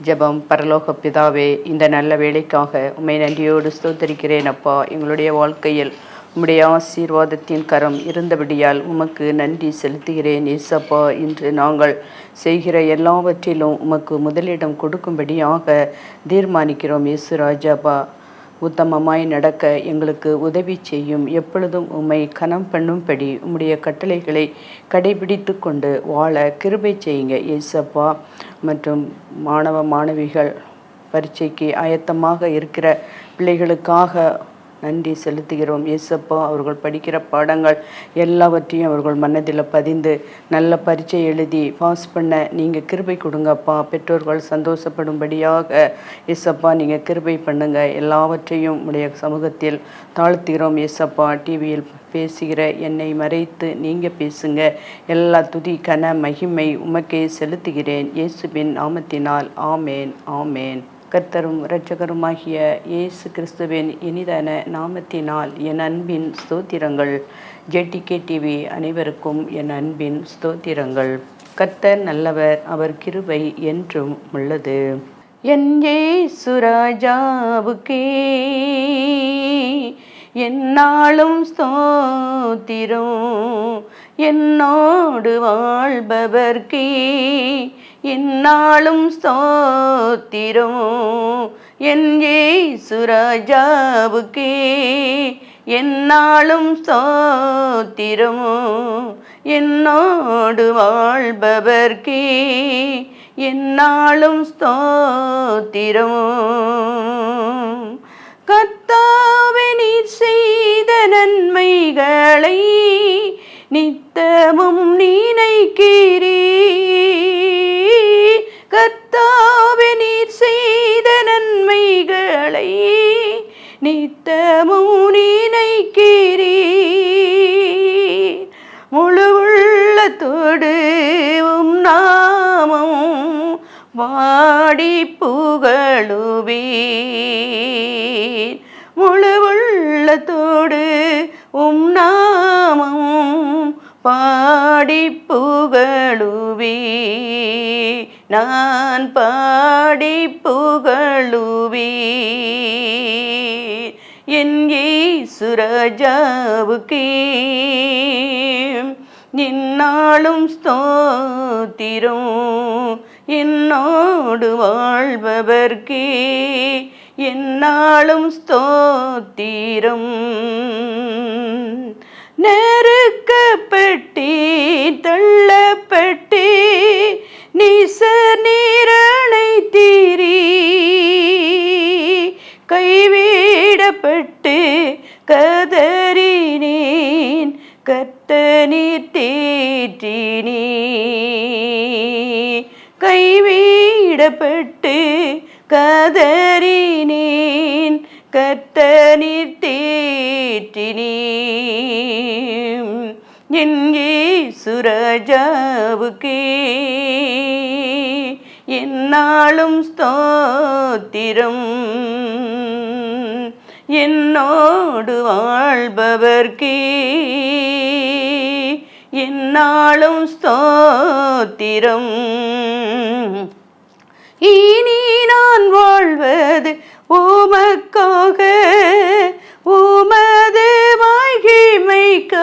ஜெபம். பரலோக பிதாவே, இந்த நல்ல வேலைக்காக உம்மை நன்றியோடு ஸ்தோத்தரிக்கிறேன் அப்பா. எங்களுடைய வாழ்க்கையில் உம்முடைய ஆசீர்வாதத்தின் கரம் இருந்தபடியால் உமக்கு நன்றி செலுத்துகிறேன் ஏசப்பா. இன்று நாங்கள் செய்கிற எல்லாவற்றிலும் உமக்கு முதலிடம் கொடுக்கும்படியாக தீர்மானிக்கிறோம் இயேசு ராஜாப்பா. உத்தமமாய் நடக்க எங்களுக்கு உதவி செய்யும். எப்பொழுதும் உம்மை கனம் பண்ணும்படி உம்முடைய கட்டளைகளை கடைபிடித்து கொண்டு வாழ கிருபை செய்யுங்க ஏசப்பா. மற்றும் மாணவிகள் பரீட்சைக்கு ஆயத்தமாக இருக்கிற பிள்ளைகளுக்காக நன்றி செலுத்துகிறோம் ஏசப்பா. அவர்கள் படிக்கிற பாடங்கள் எல்லாவற்றையும் அவர்கள் மனதில் பதிந்து நல்ல பரீட்சை எழுதி பாஸ் பண்ண நீங்கள் கிருபை கொடுங்கப்பா. பெற்றோர்கள் சந்தோஷப்படும்படியாக ஏசப்பா நீங்கள் கிருபை பண்ணுங்க. எல்லாவற்றையும் உடைய சமூகத்தில் தாழ்த்துகிறோம் ஏசப்பா. டிவியில் பேசுகிற என்னை மறைத்து நீங்கள் பேசுங்க. எல்லா துதி கன மகிமை உமக்கே செலுத்துகிறேன் இயேசுவின் நாமத்தினால். ஆமேன் ஆமேன். கர்த்தரும் இரட்சகருமாகிய இயேசு கிறிஸ்துவின் இனிதான நாமத்தினால் என் அன்பின் ஸ்தோத்திரங்கள். ஜேடிகே டிவி அனைவருக்கும் என் அன்பின் ஸ்தோத்திரங்கள். கர்த்தர் நல்லவர், அவர் கிருபை என்றும் உள்ளது. என் இயேசு ராஜாவுக்கே என்னாலும் ஸ்தோத்திரம். என்னோடு வாழ்பவர்க்கே என்னாலும் ஸ்தோத்திரம். என் இயேசு ராஜாவுக்கே என்னாலும் ஸ்தோத்திரம். என்னோடு வாழ்பவர்க்கே என்னாலும் ஸ்தோத்திரம். கர்த்தாவே, நீர் செய்த நன்மைகளை நித்தமும் நினைக்கிறீர். கர்த்தாவே, நீர் செய்த நன்மைகளை நித்தமும் நினைக்கிறீர். முழு உள்ளத்தோடு உம் நாமம் வாடி புகழுவீர். முழு உள்ளத்தோடு உம் நாமம் பாடி புகழுவீர். நான் பாடி புகழுவீர். என் இயேசு ராஜாவுக்கே என்னாலும் ஸ்தோத்திரம். என்னோடு வாழ்பவர்க்கே என்னாலும் ஸ்தோத்திரம். நெருக்கப்பட்டே தள்ளப்பட்டே நீசர் நீரணைத்தீரீ. கைவிடப்பட்டு கதறினேன், கர்த்தர் தேற்றினீ. கைவிடப்பட்டு கதறினேன், கர்த்தர் தேற்றினீ. என் இயேசு ராஜாவுக்கே என்னாலும் ஸ்தோத்திரம். என்னோடு வாழ்பவர்க்கே என்னாலும் ஸ்தோத்திரம். இனி நான் வாழ்வது உமக்காக, உமது மகிமைக்காக.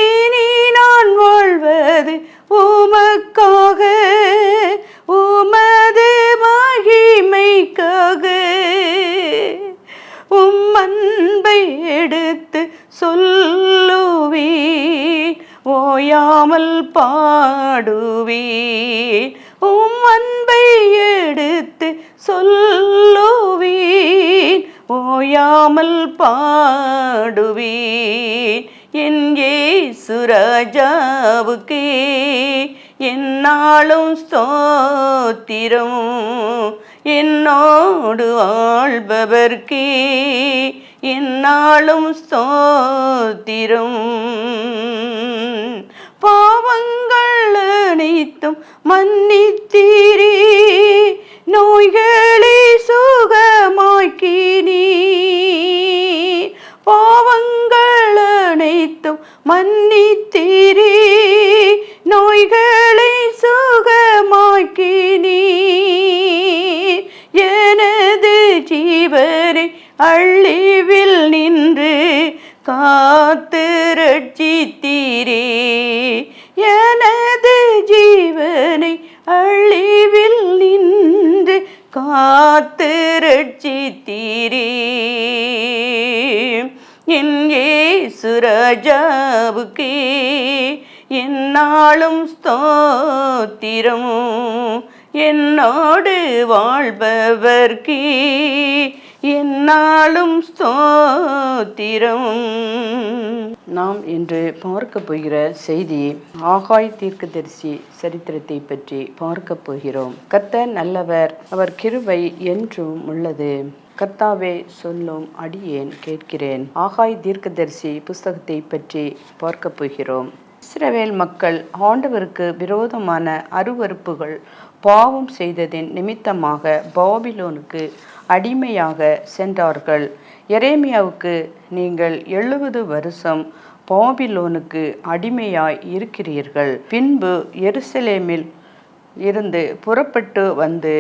இனி நான் வாழ்வது உமக்காக, உமது மகிமைக்காக. உம் அன்பை எடுத்து சொல்லுவீர், ஓயாமல் பாடுவீர். உம் அன்பை எடுத்து சொல்லுவீர், ஓயாமல் பாடுவீர். என் இயேசு ராஜாவுக்கே என்னாலும் ஸ்தோத்திரம். என்னோடு வாழ்பவர்க்கே என்னாலும் ஸ்தோத்திரம். பாவங்கள் அனைத்தும் மன்னித்தீரே, நோய்களை சுகமாக்கினீர். பாவங்கள் அனைத்தும் மன்னித்தீரே, நோய்களை சுகமாக்கி தீரே, எனது ஜீவனை அழிவில் நின்று காத்து ரட்சித்தீரே. என் இயேசு ராஜாவுக்கே என்னாலும் ஸ்தோத்திரம், என்னோடு வாழ்பவர்க்கே என்னாலும் ஸ்தோத்திரம். நாம் இன்று பார்க்க போகிற செய்தி ஆகாய் தீர்க்கதரிசி சரித்திரத்தை பற்றி பார்க்க போகிறோம். கர்த்தர் நல்லவர், அவர் கிருபை என்றும் உள்ளது. கர்த்தாவே சொல்லும் அடியேன் கேட்கிறேன். ஆகாய் தீர்க்கதரிசி புஸ்தகத்தை பற்றி பார்க்க போகிறோம். இஸ்ரவேல் மக்கள் ஆண்டவருக்கு விரோதமான அருவருப்புகள் பாவம் செய்ததின் நிமித்தமாக பாபிலோனுக்கு அடிமையாக சென்றார்கள். எரேமியாவுக்கு நீங்கள் 70 வருஷம் பாபிலோனுக்கு அடிமையாய் இருக்கிறீர்கள், பின்பு எருசலேமில் இருந்து புறப்பட்டு வந்து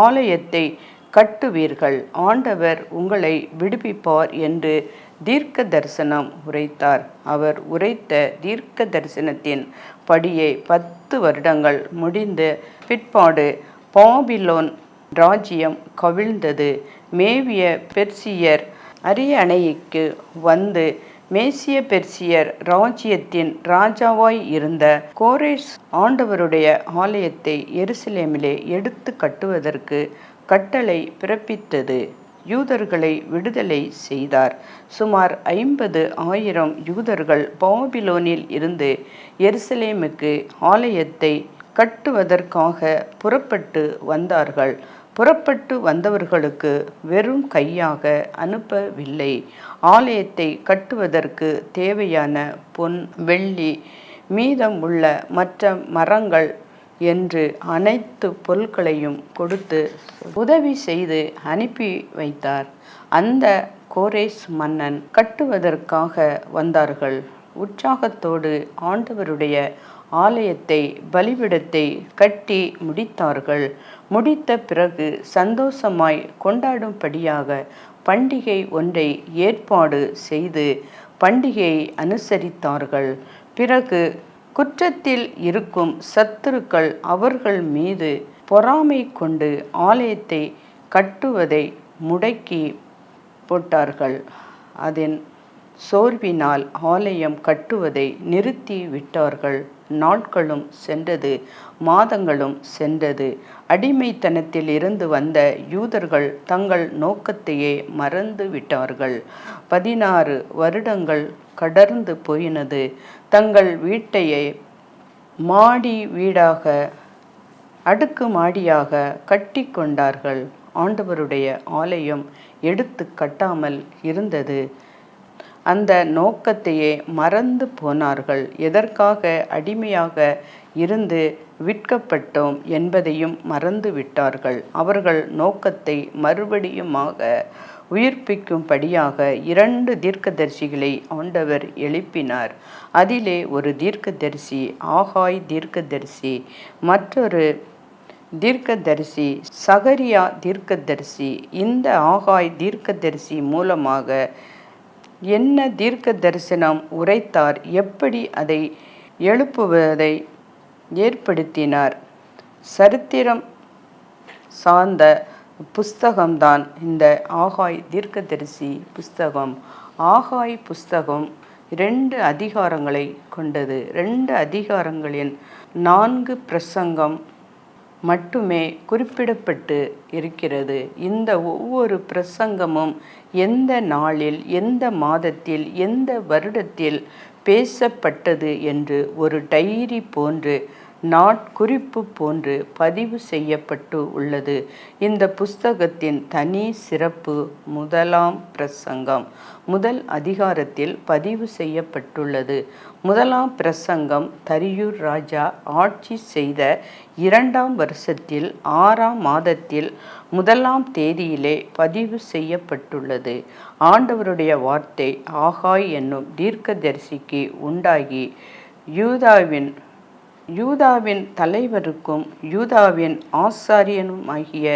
ஆலயத்தை கட்டுவீர்கள், ஆண்டவர் உங்களை விடுவிப்பார் என்று தீர்க்க தரிசனம் உரைத்தார். அவர் உரைத்த தீர்க்க தரிசனத்தின் படியே 10 வருடங்கள் முடிந்த பிற்பாடு பாபிலோன் ராஜ்யம் கவிழ்ந்தது. மேவிய பெர்சியர் அரியணைக்கு வந்து மேசிய பெர்சியர் ராஜ்யத்தின் ராஜாவாய் இருந்த கோரேஸ் ஆண்டவருடைய ஆலயத்தை எருசலேமிலே எடுத்து கட்டுவதற்கு கட்டளை பிறப்பித்தது. யூதர்களை விடுதலை செய்தார். சுமார் 50,000 யூதர்கள் பாபிலோனில் இருந்து எருசலேமுக்கு ஆலயத்தை கட்டுவதற்காக புறப்பட்டு வந்தார்கள். புறப்பட்டு வந்தவர்களுக்கு வெறும் கையாக அனுப்பவில்லை. ஆலயத்தை கட்டுவதற்கு தேவையான பொன், வெள்ளி, மீதம் உள்ள மற்ற மரங்கள் என்று அனைத்து பொருட்களையும் கொடுத்து உதவி செய்து அனுப்பி வைத்தார். அந்த கோரேஸ் மன்னன் கட்டுவதற்காக வந்தார்கள். உற்சாகத்தோடு ஆண்டவருடைய ஆலயத்தை, பலிபீடத்தை கட்டி முடித்தார்கள். முடித்த பிறகு சந்தோஷமாய் கொண்டாடும்படியாக பண்டிகை ஒன்றை ஏற்பாடு செய்து பண்டிகையை அனுசரித்தார்கள். பிறகு குற்றத்தில் இருக்கும் சத்துருக்கள் அவர்கள் மீது பொறாமை கொண்டு ஆலயத்தை கட்டுவதை முடக்கி போட்டார்கள். அதன் சோர்வினால் ஆலயம் கட்டுவதை நிறுத்தி விட்டார்கள். நாட்களும் சென்றது, மாதங்களும் சென்றது. அடிமைத்தனத்தில் இருந்து வந்த யூதர்கள் தங்கள் நோக்கத்தையே மறந்து விட்டார்கள். 16 வருடங்கள் கடந்து போயினது. தங்கள் வீட்டையே மாடி வீடாக, அடுக்கு மாடியாக கட்டி கொண்டார்கள். ஆண்டவருடைய ஆலயம் எடுத்து கட்டாமல் இருந்தது. அந்த நோக்கத்தையே மறந்து போனார்கள். எதற்காக அடிமையாக இருந்து விற்கப்பட்டோம் என்பதையும் மறந்து விட்டார்கள். அவர்கள் நோக்கத்தை மறுபடியுமாக உயிர்ப்பிக்கும்படியாக 2 தீர்க்கதரிசிகளை ஆண்டவர் எழுப்பினார். அதிலே ஒரு தீர்க்கதரிசி ஆகாய் தீர்க்கதரிசி, மற்றொரு தீர்க்கதரிசி சகரியா தீர்க்கதரிசி. இந்த ஆகாய் தீர்க்கதரிசி மூலமாக என்ன தீர்க்க தரிசனம் உரைத்தார், எப்படி அதை எழுப்புவதை ஏற்படுத்தினார். சரித்திரம் சார்ந்த புஸ்தகம்தான் இந்த ஆகாய் தீர்க்கதரிசி புஸ்தகம். ஆகாய் புஸ்தகம் 2 அதிகாரங்களை கொண்டது. 2 அதிகாரங்களின் 4 பிரசங்கம் மட்டுமே குறிப்பிடப்பட்டு இருக்கிறது. இந்த ஒவ்வொரு பிரசங்கமும் எந்த நாளில், எந்த மாதத்தில், எந்த வருடத்தில் பேசப்பட்டது என்று ஒரு டைரி போன்று, நாட்குறிப்பு போன்று பதிவு செய்யப்பட்டு உள்ளது. இந்த புஸ்தகத்தின் தனி சிறப்பு 1ஆம் பிரசங்கம் முதல் அதிகாரத்தில் பதிவு செய்யப்பட்டுள்ளது. 1ஆம் பிரசங்கம் தரியூர் ராஜா ஆட்சி செய்த 2ஆம் வருஷத்தில் 6ஆம் மாதத்தில் 1ஆம் தேதியிலே பதிவு செய்யப்பட்டுள்ளது. ஆண்டவருடைய வார்த்தை ஆகாய் என்னும் தீர்க்கதரிசிக்கு உண்டாகி யூதாவின் தலைவருக்கும் யூதாவின் ஆசாரியனுமாகிய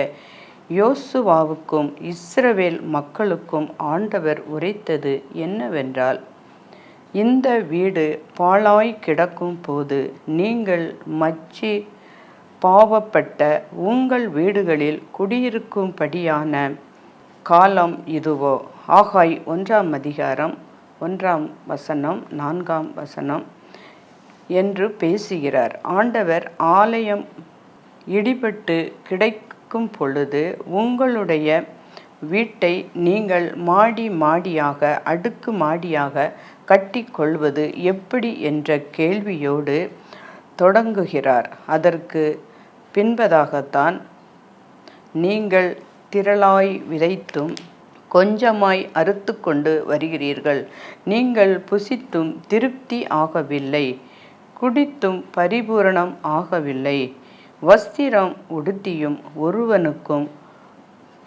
யோசுவாவுக்கும் இஸ்ரவேல் மக்களுக்கும் ஆண்டவர் உரைத்தது என்னவென்றால், இந்த வீடு பாழாய் கிடக்கும் போது நீங்கள் மச்சி பாவப்பட்ட உங்கள் வீடுகளில் குடியிருக்கும்படியான காலம் இதுவோ. ஆகாய் 1 4 என்று பேசுகிறார். ஆண்டவர் ஆலயம் இடிபட்டு கிடைக்கும் பொழுது உங்களுடைய வீட்டை நீங்கள் மாடி மாடியாக அடுக்கு மாடியாக கட்டிக்கொள்வது எப்படி என்ற கேள்வியோடு தொடங்குகிறார். அதற்கு பின்பதாகத்தான் நீங்கள் திரளாய் விதைத்தும் கொஞ்சமாய் அறுத்து கொண்டு வருகிறீர்கள். நீங்கள் புசித்தும் திருப்தி ஆகவில்லை, குடித்தும் பரிபூரணம் ஆகவில்லை, வஸ்திரம் உடுத்தியும் ஒருவனுக்கும்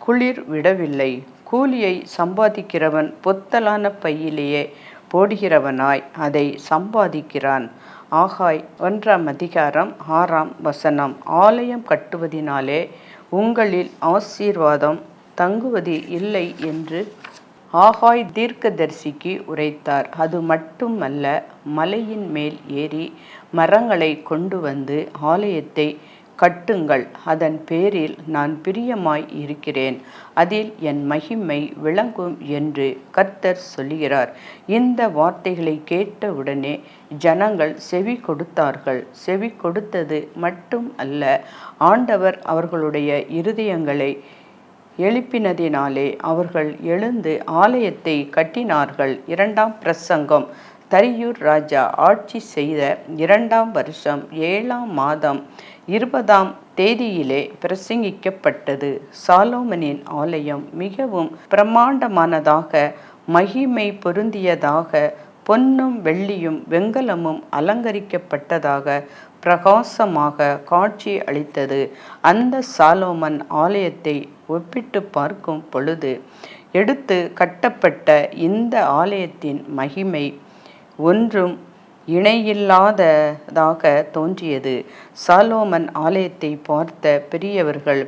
குளிர் விடவில்லை. கூலியை சம்பாதிக்கிறவன் பொத்தலான பையிலேயே போடுகிறவனாய் அதை சம்பாதிக்கிறான். ஆகாய் 1 ஆலயம் கட்டுவதினாலே உங்களில் ஆசீர்வாதம் தங்குவது இல்லை என்று ஆகாய் தீர்க்கதரிசிக்கு உரைத்தார். அது மட்டுமல்ல, மலையின் மேல் ஏறி மரங்களை கொண்டு வந்து ஆலயத்தை கட்டுங்கள், அதன் பேரில் நான் பிரியமாய் இருக்கிறேன், அதில் என் மகிமை விளங்கும் என்று கர்த்தர் சொல்லுகிறார். இந்த வார்த்தைகளை கேட்டவுடனே ஜனங்கள் செவி கொடுத்தார்கள். செவி கொடுத்தது மட்டும் அல்ல, ஆண்டவர் அவர்களுடைய இருதயங்களை எழுப்பினதினாலே அவர்கள் எழுந்து ஆலயத்தை கட்டினார்கள். 2 பிரசங்கம். தரியூர் ராஜா ஆட்சி செய்த 2 வருஷம் 7 மாதம் 20 தேதியிலே பிரசங்கிக்கப்பட்டது. சாலோமனின் ஆலயம் மிகவும் பிரமாண்டமானதாக, மகிமை பொருந்தியதாக, பொன்னும் வெள்ளியும் வெண்கலமும் அலங்கரிக்கப்பட்டதாக பிரகாசமாக காட்சி அளித்தது. அந்த சாலோமன் ஆலயத்தை ஒப்பிட்டு பார்க்கும் பொழுது எடுத்து கட்டப்பட்ட இந்த ஆலயத்தின் மகிமை ஒன்றும் இணையில்லாததாக தோன்றியது. சாலோமன் ஆலயத்தை பார்த்த பெரியவர்கள்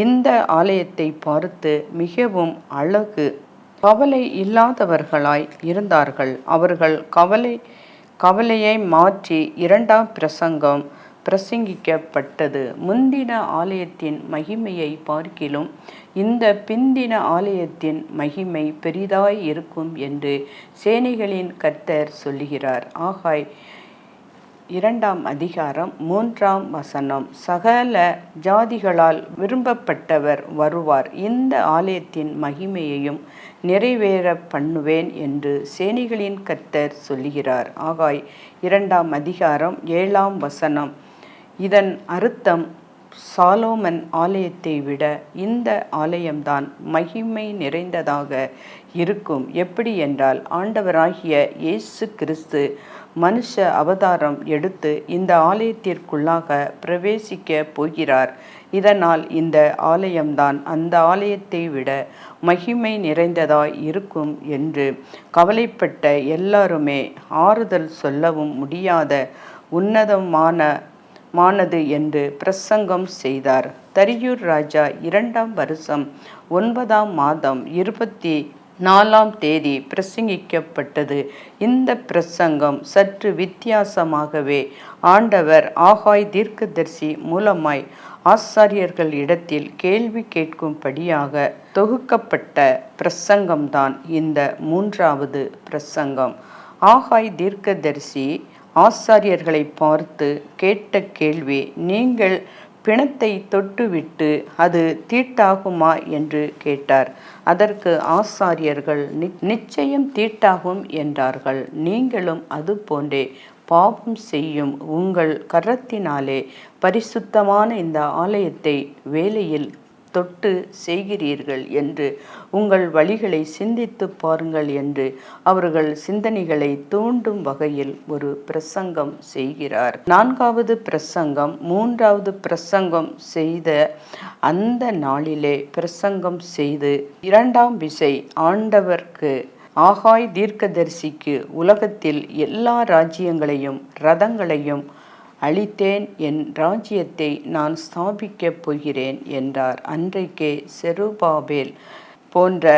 இந்த ஆலயத்தை பார்த்து மிகவும் அழகு கவலை இல்லாதவர்களாய் இருந்தார்கள். அவர்கள் கவலையை மாற்றி 2 பிரசங்கம் பிரசங்கிக்கப்பட்டது. முந்தின ஆலயத்தின் மகிமையை பார்க்கிலும் இந்த பிந்தின ஆலயத்தின் மகிமை பெரிதாய் இருக்கும் என்று சேனைகளின் கர்த்தர் சொல்லுகிறார். ஆகாய் 2 சகல ஜாதிகளால் விரும்பப்பட்டவர் வருவார், இந்த ஆலயத்தின் மகிமையையும் நிறைவேற பண்ணுவேன் என்று சேனைகளின் கர்த்தர் சொல்லுகிறார். ஆகாய் 2 இதன் அர்த்தம், சாலோமன் ஆலயத்தை விட இந்த ஆலயம்தான் மகிமை நிறைந்ததாக இருக்கும். எப்படி என்றால், ஆண்டவராகிய இயேசு கிறிஸ்து மனுஷ அவதாரம் எடுத்து இந்த ஆலயத்திற்குள்ளாக பிரவேசிக்க போகிறார். இதனால் இந்த ஆலயம்தான் அந்த ஆலயத்தை விட மகிமை நிறைந்ததாய் இருக்கும் என்று கவலைப்பட்ட எல்லாருமே ஆறுதல் சொல்லவும் முடியாத உன்னதமானது என்று பிரசங்கம் செய்தார். தரியூர் ராஜா 2 வருஷம் 9 மாதம் 24 தேதி பிரசங்கிக்கப்பட்டது. இந்த பிரசங்கம் சற்று வித்தியாசமாகவே ஆண்டவர் ஆகாய் தீர்க்கதரிசி மூலமாய் ஆசாரியர்கள் இடத்தில் கேள்வி கேட்கும்படியாக தொகுக்கப்பட்ட பிரசங்கம்தான் இந்த 3வது பிரசங்கம். ஆகாய் தீர்க்கதரிசி ஆசாரியர்களை பார்த்து கேட்ட கேள்வி, நீங்கள் பிணத்தை தொட்டுவிட்டு அது தீட்டாகுமா என்று கேட்டார். அதற்கு ஆசாரியர்கள் நிச்சயம் தீட்டாகும் என்றார்கள். நீங்களும் அது போன்றே பாவம் செய்யும் உங்கள் கரத்தினாலே பரிசுத்தமான இந்த ஆலயத்தை வேலையில் தொட்டு செய்கிறீர்கள் என்று உங்கள் வழிகளை சிந்தித்து பாருங்கள் என்று அவர்கள் சிந்தனைகளை தூண்டும் வகையில் ஒரு பிரசங்கம் செய்கிறார். 4வது பிரசங்கம் 3வது பிரசங்கம் செய்த அந்த நாளிலே பிரசங்கம் செய்து 2ஆம் விசை ஆண்டவர்க்கு ஆகாய் தீர்க்கதரிசிக்கு உலகத்தில் எல்லா ராஜ்யங்களையும் ரதங்களையும் அழித்தேன், என் ராஜ்யத்தை நான் ஸ்தாபிக்கப் போகிறேன் என்றார். அன்றைக்கே செருபாபேல் போன்ற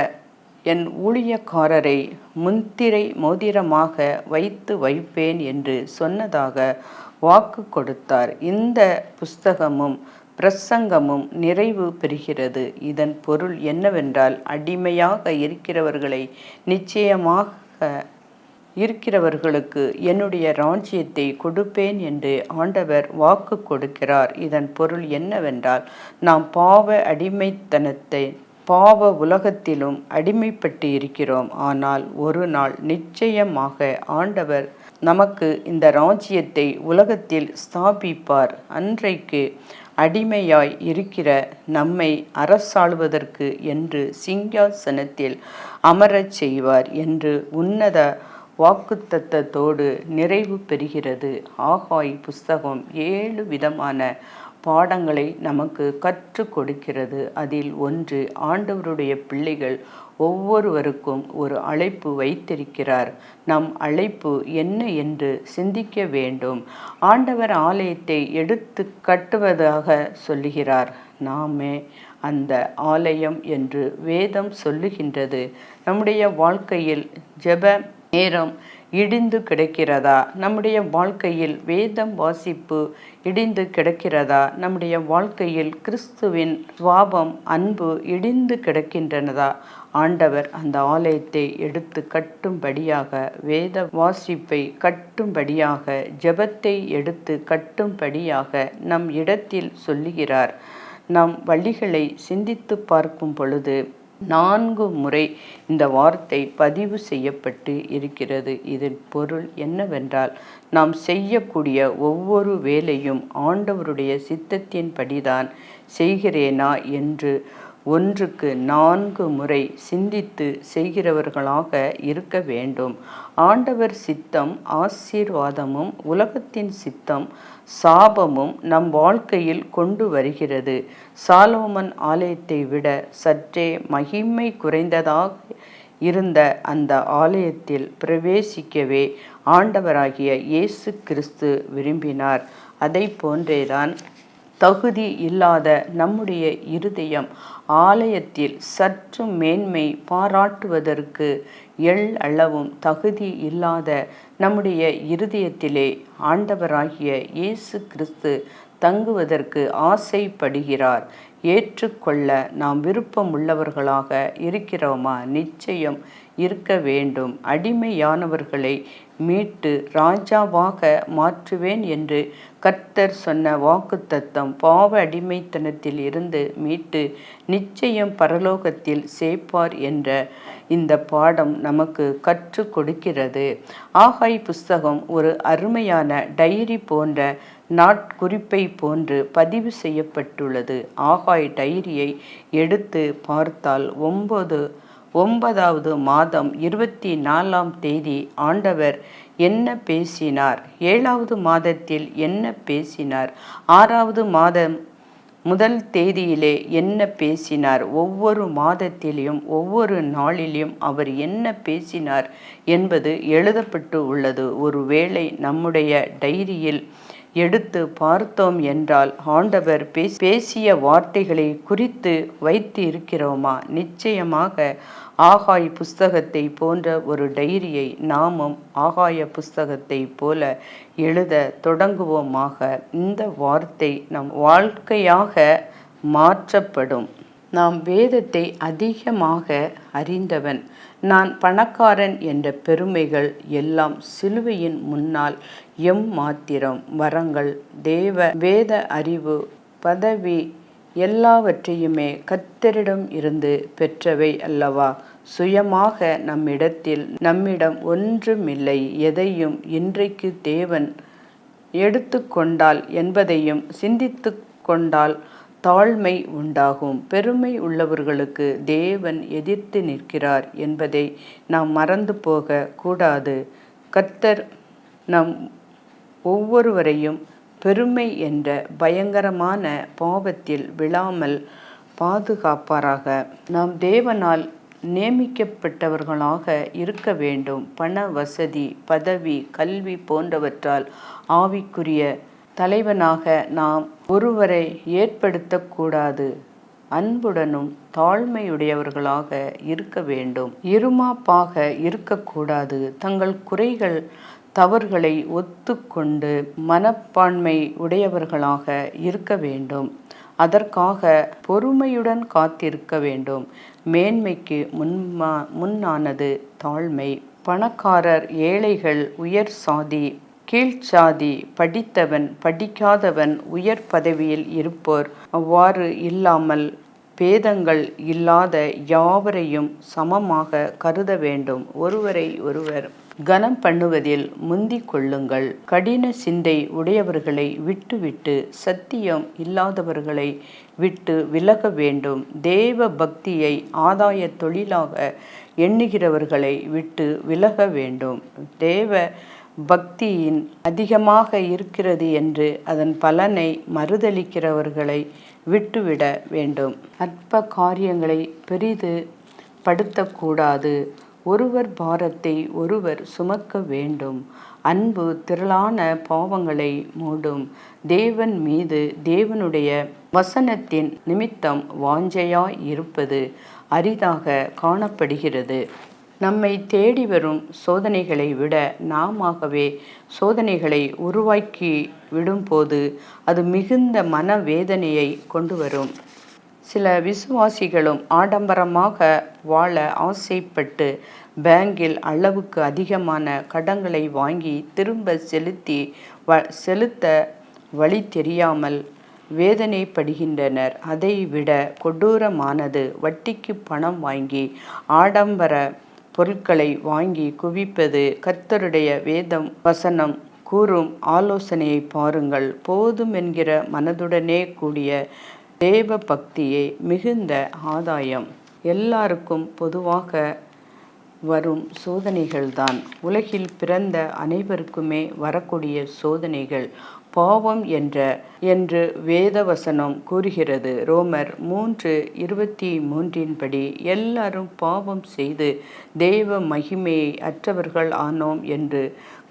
என் ஊழியக்காரரை முத்திரை மோதிரமாக வைப்பேன் என்று சொன்னதாக வாக்கு கொடுத்தார். இந்த புஸ்தகமும் பிரசங்கமும் நிறைவு பெறுகிறது. இதன் பொருள் என்னவென்றால், அடிமையாக இருக்கிறவர்களுக்கு என்னுடைய ராஜ்யத்தை கொடுப்பேன் என்று ஆண்டவர் வாக்கு கொடுக்கிறார். இதன் பொருள் என்னவென்றால், நாம் பாவ உலகத்திலும் அடிமைப்பட்டு இருக்கிறோம். ஆனால் ஒரு நாள் நிச்சயமாக ஆண்டவர் நமக்கு இந்த ராஜ்யத்தை உலகத்தில் ஸ்தாபிப்பார். அன்றைக்கு அடிமையாய் இருக்கிற நம்மை அரசாளுவதற்கு என்று சிங்காசனத்தில் அமரச் செய்வார் என்று உன்னத வாக்குத்தத்தத்தோடு நிறைவு பெறுகிறது. ஆகாய் புஸ்தகம் 7 விதமான பாடங்களை நமக்கு கற்றுக் கொடுக்கிறது. அதில் ஒன்று, ஆண்டவருடைய பிள்ளைகள் ஒவ்வொருவருக்கும் ஒரு அழைப்பு வைத்திருக்கிறார். நம் அழைப்பு என்ன என்று சிந்திக்க வேண்டும். ஆண்டவர் ஆலயத்தை எடுத்து கட்டுவதாக சொல்லுகிறார். நாமே அந்த ஆலயம் என்று வேதம் சொல்லுகின்றது. நம்முடைய வாழ்க்கையில் ஜெப நேரம் இடிந்து கிடக்கிறதா? நம்முடைய வாழ்க்கையில் வேதம் வாசிப்பு இடிந்து கிடக்கிறதா? நம்முடைய வாழ்க்கையில் கிறிஸ்துவின் சுவாபம், அன்பு இடிந்து கிடக்கின்றனதா? ஆண்டவர் அந்த ஆலயத்தை எடுத்து கட்டும்படியாக, வேத வாசிப்பை கட்டும்படியாக, ஜெபத்தை எடுத்து கட்டும்படியாக நம் இடத்தில் சொல்லுகிறார். நம் வழிகளை சிந்தித்து பார்க்கும் பொழுது 4 முறை இந்த வார்த்தை பதிவு செய்யப்பட்டு இருக்கிறது. இதன் பொருள் என்னவென்றால், நாம் செய்யக்கூடிய ஒவ்வொரு வேலையும் ஆண்டவருடைய சித்தத்தின்படிதான் செய்கிறேனா என்று ஒன்றுக்கு 4 முறை சிந்தித்து செய்கிறவர்களாக இருக்க வேண்டும். ஆண்டவர் சித்தம் ஆசீர்வாதமும் உலகத்தின் சித்தம் சாபமும் நம் வாழ்க்கையில் கொண்டு வருகிறது. சாலோமன் ஆலயத்தை விட சற்றே மகிமை குறைந்ததாக இருந்த அந்த ஆலயத்தில் பிரவேசிக்கவே ஆண்டவராகிய இயேசு கிறிஸ்து விரும்பினார். அதை போன்றேதான் தகுதி இல்லாத நம்முடைய இருதயம் ஆலயத்தில் சற்று மேன்மை பாராட்டுவதற்கு அளவும் தகுதி இல்லாத நம்முடைய இருதயத்திலே ஆண்டவராகிய இயேசு கிறிஸ்து தங்குவதற்கு ஆசைப்படுகிறார். ஏற்றுக்கொள்ள நாம் விருப்பமுள்ளவர்களாக இருக்கிறோமா? நிச்சயம் இருக்க வேண்டும். அடிமையானவர்களை மீட்டு ராஜாவாக மாற்றுவேன் என்று கர்த்தர் சொன்ன வாக்குத்தத்தம் பாவ அடிமைத்தனத்தில் இருந்து மீட்டு நிச்சயம் பரலோகத்தில் சேர்ப்பார் என்ற இந்த பாடம் நமக்கு கற்றுக் கொடுக்கிறது. ஆகாய் புஸ்தகம் ஒரு அருமையான டைரி போன்ற நாட்குறிப்பை போன்று பதிவு செய்யப்பட்டுள்ளது. ஆகாய் டைரியை எடுத்து பார்த்தால் 9வது மாதம் 24ஆம் தேதி ஆண்டவர் என்ன பேசினார், 7வது மாதத்தில் என்ன பேசினார், 6வது மாதம் 1 தேதியிலே என்ன பேசினார், ஒவ்வொரு மாதத்திலும் ஒவ்வொரு நாளிலும் அவர் என்ன பேசினார் என்பது எழுதப்பட்டு உள்ளது. ஒருவேளை நம்முடைய டைரியில் எடுத்து பார்த்தோம் என்றால் ஆண்டவர் பேசிய வார்த்தைகளை குறித்து வைத்து இருக்கிறோமா? நிச்சயமாக ஆகாய் புஸ்தகத்தை போன்ற ஒரு டைரியை நாமும் ஆகாய புஸ்தகத்தை போல எழுத தொடங்குவோமாக. இந்த வார்த்தை நம் வாழ்க்கையாக மாற்றப்படும். நாம் வேதத்தை அதிகமாக அறிந்தவன், நான் பணக்காரன் என்ற பெருமைகள் எல்லாம் சிலுவையின் முன்னால் மாத்திரம். வரங்கள், வேத அறிவு, பதவி எல்லாவற்றையுமே கர்த்தரிடம் இருந்து பெற்றவை அல்லவா? சுயமாக நம்மிடம் ஒன்றுமில்லை. எதையும் இன்றைக்கு தேவன் எடுத்து கொண்டால் என்பதையும் சிந்தித்து கொண்டால் தாழ்மை உண்டாகும். பெருமை உள்ளவர்களுக்கு தேவன் எதிர்த்து நிற்கிறார் என்பதை நாம் மறந்து போக கூடாது. கர்த்தர் நம் ஒவ்வொருவரையும் பெருமை என்ற பயங்கரமான பாவத்தில் விழாமல் பாதுகாப்பாராக. நாம் தேவனால் நியமிக்கப்பட்டவர்களாக இருக்க வேண்டும். பண வசதி, பதவி, கல்வி போன்றவற்றால் ஆவிக்குரிய தலைவனாக நாம் ஒருவரை ஏற்படுத்தக்கூடாது. அன்புடனும் தாழ்மையுடையவர்களாக இருக்க வேண்டும். இருமாப்பாக இருக்கக்கூடாது. தங்கள் குறைகள் தவறுகளை ஒத்துக்கொண்டு மனப்பான்மை உடையவர்களாக இருக்க வேண்டும். அதற்காக பொறுமையுடன் காத்திருக்க வேண்டும். மேன்மைக்கு முன்னானது தாழ்மை. பணக்காரர், ஏழைகள், உயர் சாதி, கீழ்ச்சாதி, படித்தவன், படிக்காதவன், உயர் பதவியில் இருப்போர் அவ்வாறு இல்லாமல் பேதங்கள் இல்லாத யாவரையும் சமமாக கருத வேண்டும். ஒருவரை ஒருவர் கனம் பண்ணுவதில் முந்திக் கொள்ளுங்கள். கடின சிந்தை உடையவர்களை விட்டுவிட்டு சத்தியம் இல்லாதவர்களை விட்டு விலக வேண்டும். தேவ பக்தியை ஆதாய தொழிலாக எண்ணுகிறவர்களை விட்டு விலக வேண்டும். தேவ பக்தியின் அதிகமாக இருக்கிறது என்று அதன் பலனை மறுதளிக்கிறவர்களை விட்டுவிட வேண்டும். அற்ப காரியங்களை பெரிது படுத்தக்கூடாது. ஒருவர் பாரத்தை ஒருவர் சுமக்க வேண்டும். அன்பு திரளான பாவங்களை மூடும். தேவன் மீது தேவனுடைய வசனத்தின் நிமித்தம் வாஞ்சையாய் இருப்பது அரிதாக காணப்படுகிறது. நம்மை தேடி வரும் சோதனைகளை விட நாமாகவே சோதனைகளை உருவாக்கி விடும்போது அது மிகுந்த மனவேதனையை கொண்டு வரும். சில விசுவாசிகளும் ஆடம்பரமாக வாழ ஆசைப்பட்டு பேங்கில் அளவுக்கு அதிகமான கடன்களை வாங்கி திரும்ப செலுத்த வழி தெரியாமல் வேதனைப்படுகின்றனர். அதைவிட கொடூரமானது வட்டிக்கு பணம் வாங்கி ஆடம்பர பொருட்களை வாங்கி குவிப்பது. கர்த்தருடைய வேதம் வசனம் கூறும் ஆலோசனையை பாருங்கள். போதும் என்கிற மனதுடனே கூடிய தேவ பக்தியே மிகுந்த ஆதாயம். எல்லாருக்கும் பொதுவாக வரும் சோதனைகள்தான் உலகில் பிறந்த அனைவருக்குமே வரக்கூடிய சோதனைகள் பாவம் என்று வேதவசனம் கூறுகிறது. ரோமர் 3:23 படி எல்லாரும் பாவம் செய்து தேவ மகிமையை அற்றவர்கள் ஆனோம் என்று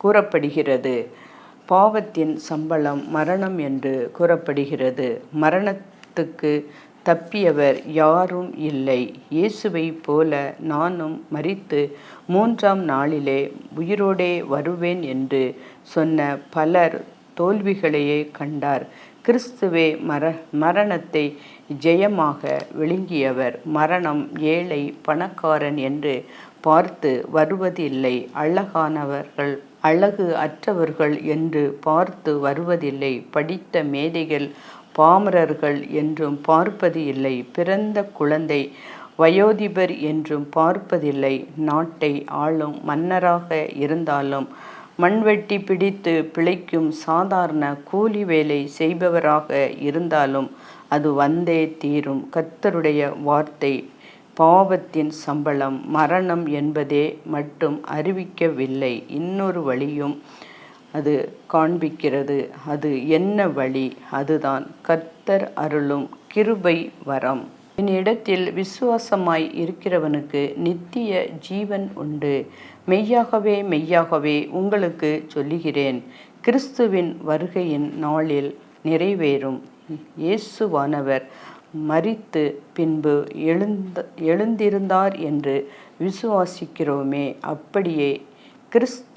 கூறப்படுகிறது. பாவத்தின் சம்பளம் மரணம் என்று கூறப்படுகிறது. மரணத்துக்கு தப்பியவர் யாரும் இல்லை. இயேசுவை போல நானும் மரித்து 3ஆம் நாளிலே உயிரோடே வருவேன் என்று சொன்ன பலர் தோல்விகளையே கண்டார். கிறிஸ்துவே மரணத்தை ஜெயமாக விழுங்கியவர். மரணம் ஏழை பணக்காரன் என்று பார்த்து வருவதில்லை. அழகானவர்கள் அழகு அற்றவர்கள் என்று பார்த்து வருவதில்லை. படித்த மேதைகள் பாமரர்கள் என்றும் பார்ப்பது இல்லை. பிறந்த குழந்தை வயோதிபர் என்றும் பார்ப்பதில்லை. நாட்டை ஆளும் மன்னராக இருந்தாலும் மண்வெட்டி பிடித்து பிழைக்கும் சாதாரண கூலி வேலை செய்பவராக இருந்தாலும் அது வந்தே தீரும். கர்த்தருடைய வார்த்தை பாவத்தின் சம்பளம் மரணம் என்பதே மட்டும் அறிவிக்கவில்லை. இன்னொரு வழியும் அது காண்பிக்கிறது. அது என்ன வழி? அதுதான் கர்த்தர் அருளும் கிருபை வரம். என்னிடத்தில் விசுவாசமாய் இருக்கிறவனுக்கு நித்திய ஜீவன் உண்டு. மெய்யாகவே மெய்யாகவே உங்களுக்கு சொல்லுகிறேன், கிறிஸ்துவின் வருகையின் நாளில் நிறைவேறும். இயேசுவானவர் மரித்து பின்பு எழுந்திருந்தார் என்று விசுவாசிக்கிறோமே, அப்படியே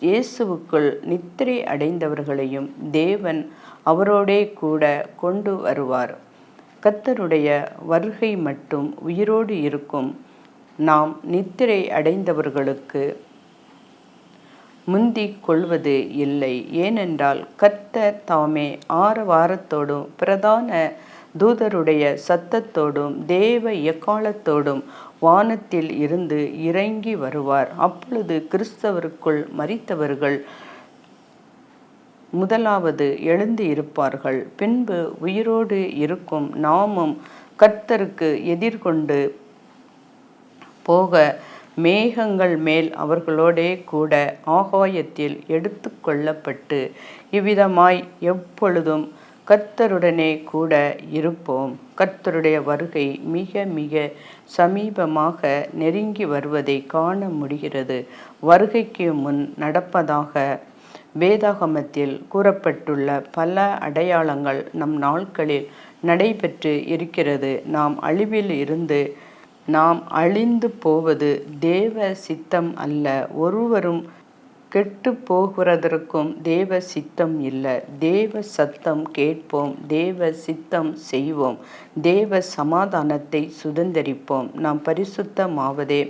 இயேசுவுக்குள் நித்திரை அடைந்தவர்களையும் தேவன் அவரோடே கூட கொண்டு வருவார். கர்த்தருடைய வருகை மட்டும் உயிரோடு இருக்கும். நாம் நித்திரை அடைந்தவர்களுக்கு முந்திக் கொள்வது இல்லை. ஏனென்றால் கர்த்தர் தாமே ஆரவாரத்தோடும் பிரதான தூதருடைய சத்தத்தோடும் தேவ எக்காலத்தோடும் வானத்தில் இருந்து இறங்கி வருவார். அப்பொழுது கிறிஸ்தவருக்குள் மரித்தவர்கள் முதலாவது எழுந்து இருப்பார்கள். பின்பு உயிரோடு இருக்கும் நாமும் கர்த்தருக்கு எதிர்கொண்டு போக மேகங்கள் மேல் அவர்களோடே கூட ஆகாயத்தில் எடுத்து கொள்ளப்பட்டு இவ்விதமாய் எப்பொழுதும் கர்த்தருடனே கூட இருப்போம். கர்த்தருடைய வருகை மிக மிக சமீபமாக நெருங்கி வருவதை காண முடிகிறது. வருகைக்கு முன் நடப்பதாக வேதாகமத்தில் கூறப்பட்டுள்ள பல அடையாளங்கள் நம் நாட்களில் நடைபெற்று இருக்கிறது. நாம் அழிவில் இருந்து நாம் அழிந்து போவது தேவ சித்தம் அல்ல. ஒருவரும் கெட்டு போகிறதற்கும் தேவ சித்தம் இல்லை. தேவ சத்தம் கேட்போம், தேவ சித்தம் செய்வோம், தேவ சமாதானத்தை சுதந்தரிப்போம். நாம் பரிசுத்தமாவதே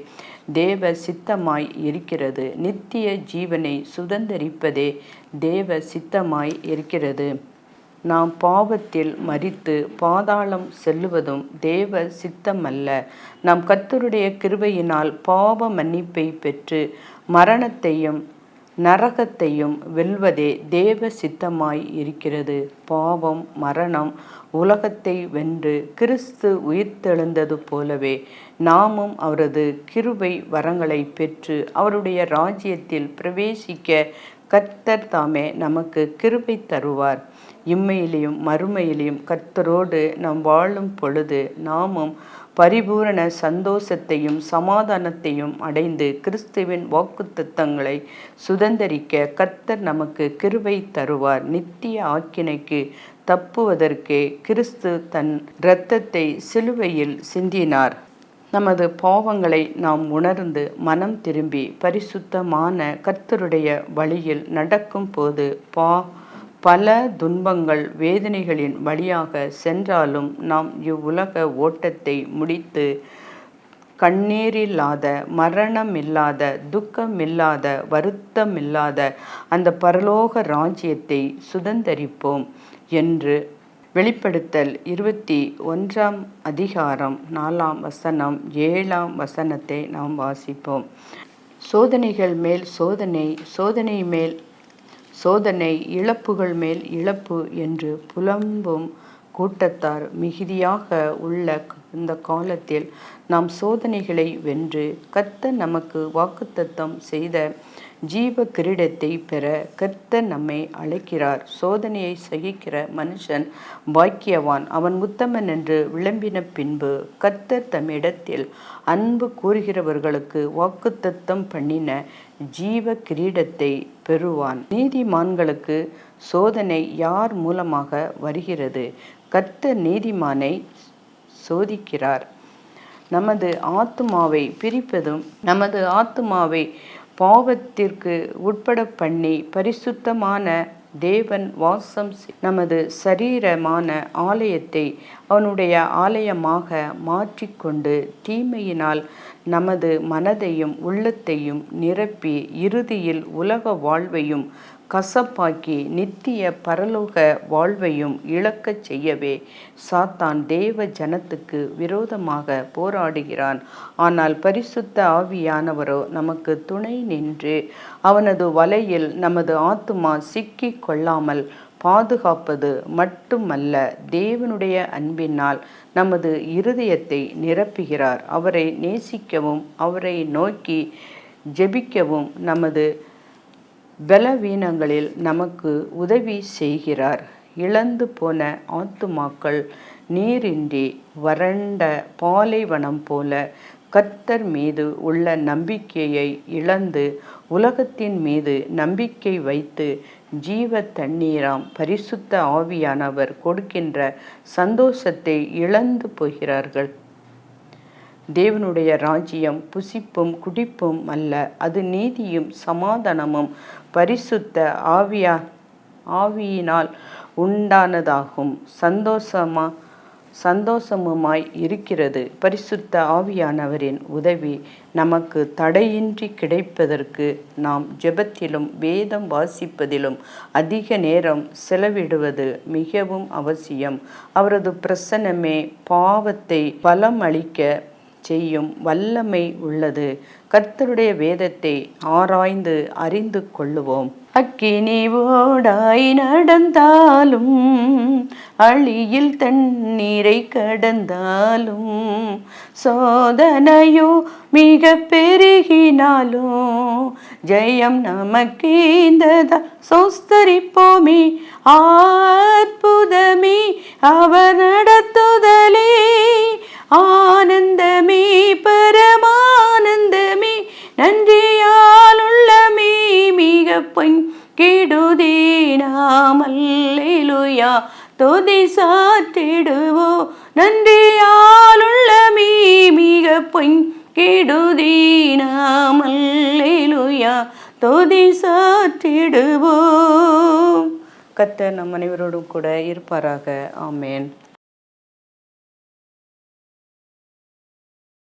தேவ சித்தமாய் இருக்கிறது. நித்திய ஜீவனை சுதந்தரிப்பதே தேவ சித்தமாய் இருக்கிறது. நாம் பாவத்தில் மரித்து பாதாளம் செல்லுவதும் தேவ சித்தமல்ல. நாம் கர்த்தருடைய கிருபையினால் பாவ மன்னிப்பை பெற்று மரணத்தையும் நரகத்தையும் வெல்வதே தேவ சித்தமாய் இருக்கிறது. பாவம் மரணம் உலகத்தை வென்று கிறிஸ்து உயிர்த்தெழுந்தது போலவே நாமும் அவரது கிருபை வரங்களை பெற்று அவருடைய ராஜ்யத்தில் பிரவேசிக்க கர்த்தர் தாமே நமக்கு கிருபை தருவார். இம்மையிலையும் மறுமையிலையும் கர்த்தரோடு நாம் வாழும் பொழுது நாமும் பரிபூரண சந்தோஷத்தையும் சமாதானத்தையும் அடைந்து கிறிஸ்துவின் வாக்குத்தத்தங்களை சுதந்தரிக்க கர்த்தர் நமக்கு கிருபை தருவார். நித்திய ஆக்கினைக்கு தப்புவதற்கே கிறிஸ்து தன் இரத்தத்தை சிலுவையில் சிந்தினார். நமது பாவங்களை நாம் உணர்ந்து மனம் திரும்பி பரிசுத்தமான கர்த்தருடைய வழியில் நடக்கும் போது பல துன்பங்கள் வேதனைகளின் வழியாக சென்றாலும் நாம் இவ்வுலக ஓட்டத்தை முடித்து கண்ணீரில்லாத, மரணமில்லாத, துக்கமில்லாத, வருத்தமில்லாத அந்த பரலோக ராஜ்யத்தை சுதந்தரிப்போம் என்று வெளிப்படுத்தல் 21 அதிகாரம் 4 7 வசனத்தை நாம் வாசிப்போம். சோதனைகள் மேல் சோதனை, சோதனை மேல் சோதனை, இழப்புகள் மேல் இழப்பு என்று புலம்பும் கூட்டத்தார் மிகுதியாக உள்ள இந்த காலத்தில் நாம் சோதனைகளை வென்று கர்த்தர் நமக்கு வாக்குத்தத்தம் செய்த ஜீவ கிரீடத்தை பெற கர்த்தர் நம்மை அழைக்கிறார். சோதனையை சகிக்கிற மனுஷன் பாக்கியவான், அவன் உத்தமன் என்று விளம்பின பின்பு கர்த்தர் தம்மிடத்தில் அன்பு கூறுகிறவர்களுக்கு வாக்குத்தத்தம் பண்ணின ஜீவ கிரீடத்தை பெறுவான். நீதிமான்களுக்கு சோதனை யார் மூலமாக வருகிறது? கர்த்தர் நீதிமானை சோதிக்கிறார். நமது ஆத்துமாவை பிரிப்பதும் நமது ஆத்துமாவை பாவத்திற்கு உட்பட பண்ணி பரிசுத்தமான தேவன் வாசம் நமது சரீரமான ஆலயத்தை அவனுடைய ஆலயமாக மாற்றிக்கொண்டு தீமையினால் நமது மனதையும் உள்ளத்தையும் நிரப்பி இறுதியில் உலக வாழ்வையும் கசப்பாக்கி நித்திய பரலோக வாழ்வையும் இழக்கச் செய்யவே சாத்தான் தேவ ஜனத்துக்கு விரோதமாக போராடுகிறான். ஆனால் பரிசுத்த ஆவியானவரோ நமக்கு துணை நின்று அவனது வலையில் நமது ஆத்துமா சிக்கி கொள்ளாமல் பாதுகாப்பது மட்டுமல்ல, தேவனுடைய அன்பினால் நமது இருதயத்தை நிரப்புகிறார். அவரை நேசிக்கவும் அவரை நோக்கி ஜெபிக்கவும் நமது பலவீனங்களில் நமக்கு உதவி செய்கிறார். இழந்து போன ஆத்துமாக்கள் நீரின்றி வறண்ட பாலைவனம் போல கர்த்தர் மீது உள்ள நம்பிக்கையை இழந்து உலகத்தின் மீது நம்பிக்கை வைத்து ஜீவ தண்ணீராம் பரிசுத்த ஆவியானவர் கொடுக்கின்ற சந்தோஷத்தை இழந்து போகிறார்கள். தேவனுடைய ராஜ்யம் புசிப்பும் குடிப்பும் அல்ல, அது நீதியும் சமாதானமும் பரிசுத்த ஆவியினால் உண்டானதாகும். சந்தோஷமுமாய் இருக்கிறது. பரிசுத்த ஆவியானவரின் உதவி நமக்கு தடையின்றி கிடைப்பதற்கு நாம் ஜெபத்திலும் வேதம் வாசிப்பதிலும் அதிக நேரம் செலவிடுவது மிகவும் அவசியம். அவரது பிரசன்னமே பாவத்தை பலம் அளிக்க செய்யும் வல்லமை உள்ளது. கர்த்தருடைய வேதத்தை ஆராய்ந்து அறிந்து கொள்ளுவோம். அக்கினி ஓடாய் நடந்தாலும் அழியில் தண்ணீரை கடந்தாலும் சோதனையோ மிக பெருகினாலும் ஜெயம் நமக்கேந்ததா சோஸ்தரிப்போமே. அற்புதமே அவர் நடத்துதலே, ஆனந்தமே பரமானந்தமே, நன்றியால் உள்ளமே மிக பொங்கிடுதே. நாம் அல்லேலூயா துதி சாற்றிடுவே. நன்றியாலுள்ள மிக பொங்கிடுதீனாம் அல்லேலூயா துதி சாற்றிடுவோம். கர்த்தர் நம் அனைவரோடும் கூட இருப்பாராக. ஆமேன்.